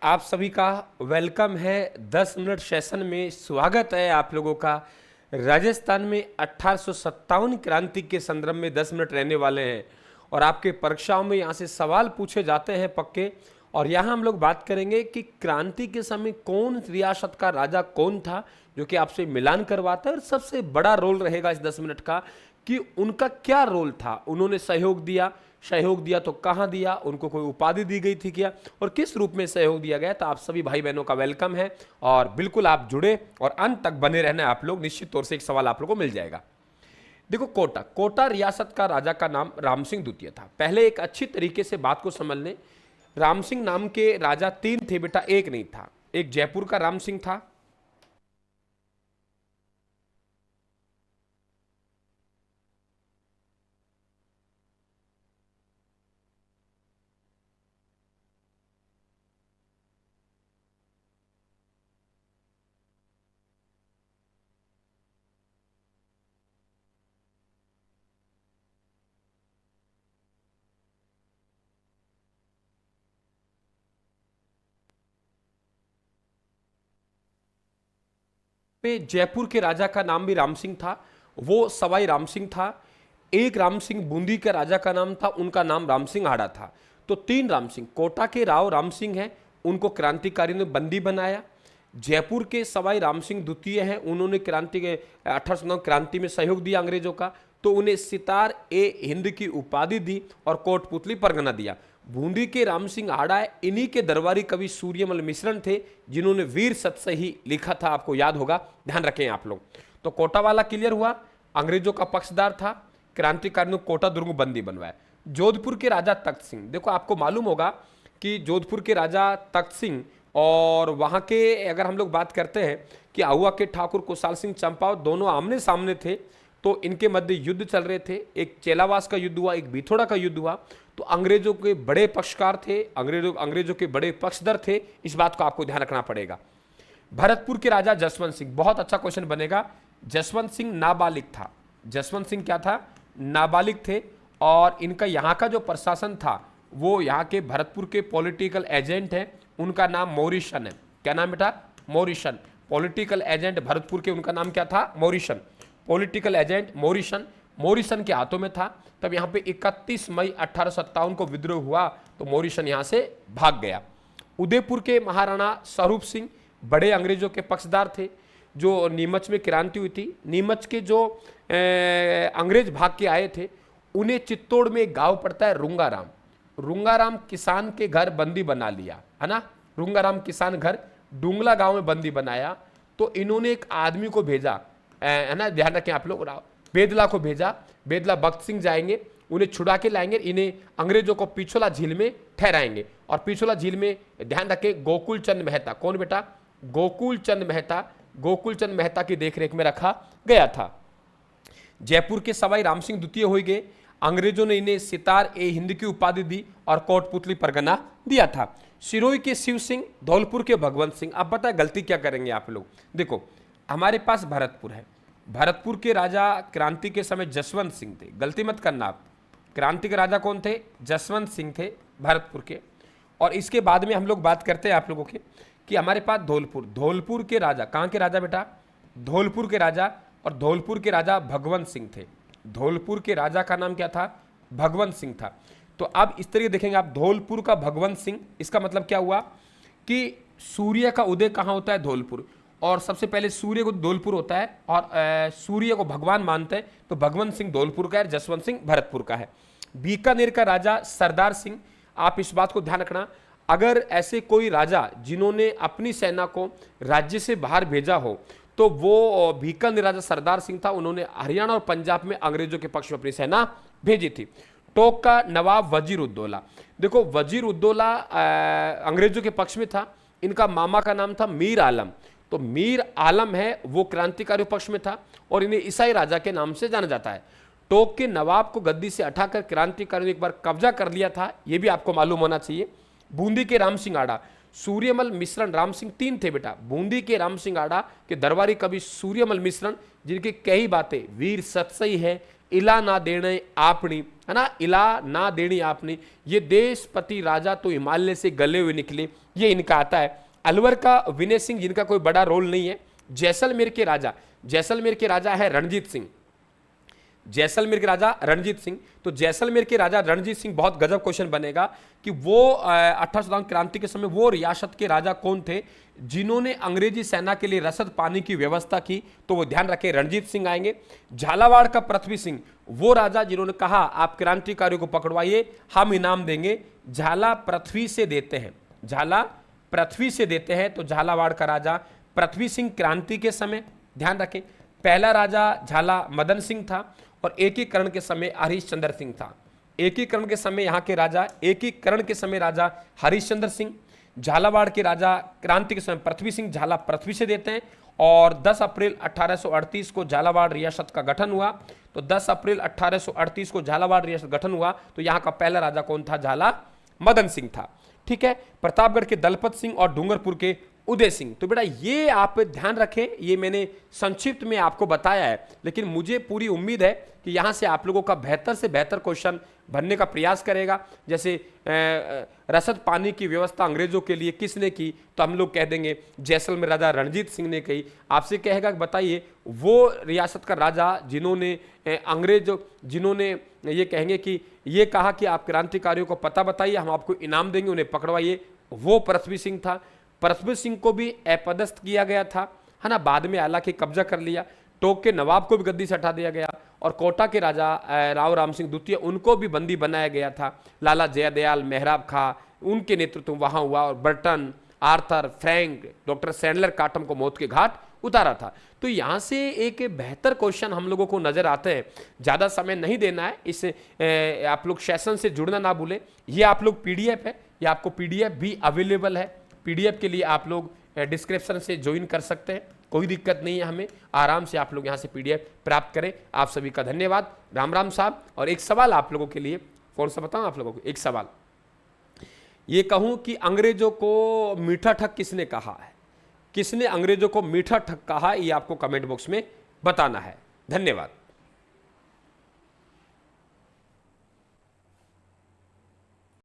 आप सभी का वेलकम है 10 मिनट सेशन में। स्वागत है आप लोगों का। राजस्थान में 1857 क्रांति के संदर्भ में 10 मिनट रहने वाले हैं और आपके परीक्षाओं में यहाँ से सवाल पूछे जाते हैं पक्के। और यहाँ हम लोग बात करेंगे कि क्रांति के समय कौन रियासत का राजा कौन था जो कि आपसे मिलान करवाता है, और सबसे बड़ा रोल रहेगा इस 10 मिनट का कि उनका क्या रोल था। उन्होंने सहयोग दिया तो कहाँ दिया, उनको कोई उपाधि दी गई थी क्या, और किस रूप में सहयोग दिया गया। तो आप सभी भाई बहनों का वेलकम है और बिल्कुल आप जुड़े और अंत तक बने रहना। आप लोग निश्चित तौर से एक सवाल आप लोगों को मिल जाएगा। देखो, कोटा रियासत का राजा का नाम राम सिंह द्वितीय था। पहले एक अच्छी तरीके से बात को समझ लें। राम सिंह नाम के राजा 3 थे बेटा, एक नहीं था। एक जयपुर का राम सिंह था, पे जयपुर के राजा का नाम भी राम सिंह था, वो सवाई राम सिंह था। एक राम सिंह बूंदी के राजा का नाम था, उनका नाम राम सिंह आड़ा था। तो 3 राम सिंह। कोटा के राव राम सिंह हैं, उनको क्रांतिकारी ने बंदी बनाया। जयपुर के सवाई राम सिंह द्वितीय हैं, उन्होंने क्रांति के 1809 क्रांति में सहयोग दिया अंग्रेजों का, तो उन्हें सितार ए हिंद की उपाधि दी और कोटपुतली परगना दिया। बूंदी के राम सिंह आड़ा इन्हीं के दरबारी कवि सूर्यमल मिश्रण थे जिन्होंने वीर सतसही लिखा था, आपको याद होगा, ध्यान रखें आप लोग। तो कोटा वाला क्लियर हुआ, अंग्रेजों का पक्षदार था, क्रांतिकारी ने कोटा दुर्ग बंदी बनवाया। जोधपुर के राजा तख्त सिंह, देखो आपको मालूम होगा कि जोधपुर के राजा तख्त सिंह और वहां के अगर हम लोग बात करते हैं कि आहुआ के ठाकुर कुशाल सिंह चंपावत दोनों आमने सामने थे, तो इनके मध्य युद्ध चल रहे थे। एक चेलावास का युद्ध हुआ, एक बिथोड़ा का युद्ध हुआ। तो अंग्रेजों के बड़े पक्षकार थे, अंग्रेजों के बड़े पक्षधर थे, इस बात को आपको ध्यान रखना पड़ेगा। भरतपुर के राजा जसवंत सिंह, बहुत अच्छा क्वेश्चन बनेगा। जसवंत सिंह नाबालिग था। जसवंत सिंह क्या था? नाबालिग थे। और इनका यहाँ का जो प्रशासन था वो यहाँ के भरतपुर के पॉलिटिकल एजेंट हैं, उनका नाम मोरिशन है। क्या नाम बेटा? मोरिशन। पॉलिटिकल एजेंट भरतपुर के, उनका नाम क्या था? मोरिशन। पॉलिटिकल एजेंट मोरिसन के हाथों में था। तब यहाँ पे 31 मई 1857 को विद्रोह हुआ, तो मोरिसन यहाँ से भाग गया। उदयपुर के महाराणा स्वरूप सिंह बड़े अंग्रेजों के पक्षदार थे। जो नीमच में क्रांति हुई थी, नीमच के जो अंग्रेज भाग के आए थे, उन्हें चित्तौड़ में एक गांव पड़ता है रुंगाराम। रुंगाराम किसान के घर बंदी बना लिया, है ना। रुंगाराम किसान घर डुंगला गांव में बंदी बनाया। तो इन्होंने एक आदमी को भेजा, है ना, ध्यान रखें आप लोग, बेदला को भेजा। बेदला भक्त सिंह जाएंगे, उन्हें छुड़ा के लाएंगे, इन्हें अंग्रेजों को पिछोला झील में ठहराएंगे। और पिछोला झील में ध्यान रखें गोकुल चंद मेहता, कौन बेटा? गोकुल चंद मेहता की देखरेख में रखा गया था। जयपुर के सवाई राम सिंह द्वितीय हो गए। अंग्रेजों ने इन्हें सितार ए हिंद की उपाधि दी और कोटपुतली परगना दिया था। सिरोही के शिव सिंह, धौलपुर के भगवंत सिंह। अब पता है गलती क्या करेंगे आप लोग? देखो, हमारे पास भरतपुर है, भरतपुर के राजा क्रांति के समय जसवंत सिंह थे। गलती मत करना आप, क्रांति के राजा कौन थे? जसवंत सिंह थे भरतपुर के। और इसके बाद में हम लोग बात करते हैं आप लोगों के कि हमारे पास धौलपुर के राजा, कहाँ के राजा बेटा? धौलपुर के राजा। और धौलपुर के राजा भगवंत सिंह थे। धौलपुर के राजा का नाम क्या था? भगवंत सिंह था। तो अब इस तरीके देखेंगे आप, धौलपुर का भगवंत सिंह, इसका मतलब क्या हुआ कि सूर्य का उदय कहाँ होता है? धौलपुर। और सबसे पहले सूर्य को धौलपुर होता है और सूर्य को भगवान मानते हैं, तो भगवंत सिंह धौलपुर का है, जसवंत सिंह भरतपुर का है। बीकानेर का राजा सरदार सिंह, आप इस बात को ध्यान रखना, अगर ऐसे कोई राजा जिन्होंने अपनी सेना को राज्य से बाहर भेजा हो तो वो बीकानेर राजा सरदार सिंह था। उन्होंने हरियाणा और पंजाब में अंग्रेजों के पक्ष में अपनी सेना भेजी थी। टोक का नवाब वजीर उद्दौला, देखो वजीर उद्दौला अंग्रेजों के पक्ष में था। इनका मामा का नाम था मीर आलम। तो मीर आलम है वो क्रांतिकारी पक्ष में था और इन्हें ईसाई राजा के नाम से जाना जाता है। टोक के नवाब को गद्दी से हटाकर क्रांतिकारी ने एक बार कब्जा कर लिया था, यह भी आपको मालूम होना चाहिए। बूंदी के राम सिंह आड़ा, सूर्यमल मिश्रण, राम सिंह 3 थे बेटा। बूंदी के राम सिंह आड़ा के दरबारी कवि सूर्यमल मिश्रण, जिनकी कई बातें वीर सतसई है, इला ना देने आपनी, है ना, इला ना देनी आपनी, ये देशपति राजा तो हिमालय से गले हुए निकले, ये इनका आता है। अलवर का विनय सिंह, जिनका कोई बड़ा रोल नहीं है। जैसलमेर के राजा, जैसलमेर के राजा है रणजीत सिंह, जैसलमेर के राजा रणजीत सिंह। तो जैसलमेर के राजा रणजीत सिंह, बहुत गजब क्वेश्चन बनेगा कि वो 1857 क्रांति के समय वो रियासत के राजा कौन थे जिन्होंने अंग्रेजी सेना के लिए रसद पानी की व्यवस्था की, तो वो ध्यान रखें, रणजीत सिंह आएंगे। झालावाड़ का पृथ्वी सिंह, वो राजा जिन्होंने कहा आप क्रांतिकारियों को पकड़वाइए, हम इनाम देंगे, झाला पृथ्वी से देते हैं, झाला पृथ्वी से देते हैं। तो झालावाड़ का राजा पृथ्वी सिंह कक्रांति के समय, ध्यान रखें, पहला राजा झाला मदन सिंह था और एकीकरण के समय हरिश्चंद्र सिंह था। एकीकरण के समय यहाँ के राजा, एकीकरण के समय राजा हरिश्चंद्र सिंह। झालावाड़ के राजा क्रांति के समय पृथ्वी सिंह, झाला पृथ्वी से देते हैं। और 10 अप्रैल 1838 को झालावाड़ रियासत का गठन हुआ। तो 10 अप्रैल 1838 को झालावाड़ रियासत गठन हुआ। तो यहाँ का पहला राजा कौन था? झाला मदन सिंह था। ठीक है। प्रतापगढ़ के दलपत सिंह और डूंगरपुर के उदय सिंह। तो बेटा ये आप ध्यान रखें, ये मैंने संक्षिप्त में आपको बताया है, लेकिन मुझे पूरी उम्मीद है कि यहाँ से आप लोगों का बेहतर से बेहतर क्वेश्चन बनने का प्रयास करेगा। जैसे रसद पानी की व्यवस्था अंग्रेजों के लिए किसने की, तो हम लोग कह देंगे जैसलमेर राजा रणजीत सिंह ने की। आपसे कहेगा कि बताइए वो रियासत का राजा जिन्होंने जिन्होंने ये कहेंगे कि ये कहा कि आप क्रांतिकारियों को पता बताइए, हम आपको इनाम देंगे, उन्हें पकड़वाइए, वो पृथ्वी सिंह था। पृथ्वी सिंह को भी अपदस्थ किया गया था, है ना, बाद में हालांकि कब्जा कर लिया। टोक के नवाब को भी गद्दी से हटा दिया गया और कोटा के राजा राव राम सिंह द्वितीय, उनको भी बंदी बनाया गया था। लाला जयदयाल मेहराब खां, उनके नेतृत्व वहां हुआ और Burton, Arthur, Frank, doctor Sandler Cottam को मौत के घाट उतारा था। तो यहाँ से एक बेहतर क्वेश्चन हम लोगों को नजर आते हैं। ज़्यादा समय नहीं देना है, इस आप लोग सेशन से जुड़ना ना भूलें। ये आप लोग PDF है, ये आपको PDF भी अवेलेबल है। PDF के लिए आप लोग डिस्क्रिप्शन से ज्वाइन कर सकते हैं, कोई दिक्कत नहीं है हमें, आराम से आप लोग यहाँ से PDF प्राप्त करें। आप सभी का धन्यवाद, राम राम साहब। और एक सवाल आप लोगों के लिए, कौन सा बताऊँ आप लोगों को? एक सवाल ये कहूँ कि अंग्रेजों को मीठा ठग किसने कहा है? किसने अंग्रेजों को मीठा ठग कहा, ये आपको कमेंट बॉक्स में बताना है। धन्यवाद।